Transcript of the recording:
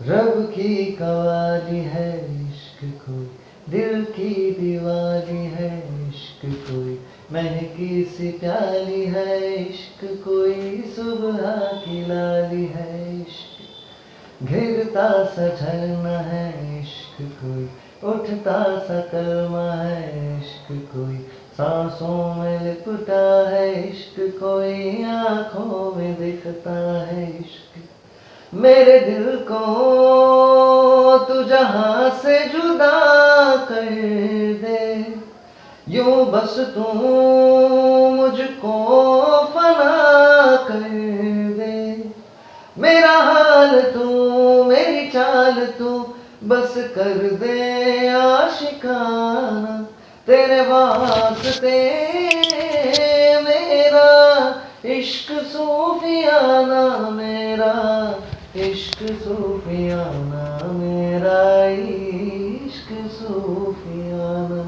रब की कवाली है इश्क कोई, दिल की दिवाली है इश्क कोई, महकी सी प्याली है इश्क कोई, सुबह की लाली है इश्क, घिरता सा झरना है इश्क कोई, उठता सा कलमा है इश्क कोई, सांसों में लिपटा है इश्क कोई, आंखों में दिखता है इश्क। मेरे दिल को तू जहां से जुदा कर दे, यूं बस तू मुझको फना कर दे। मेरा हाल तू, मेरी चाल तू बस कर दे आशिकाना, तेरे वास्ते मेरा इश्क सूफियाना, मेरा इश्क सूफियाना, मेरा इश्क सूफियाना।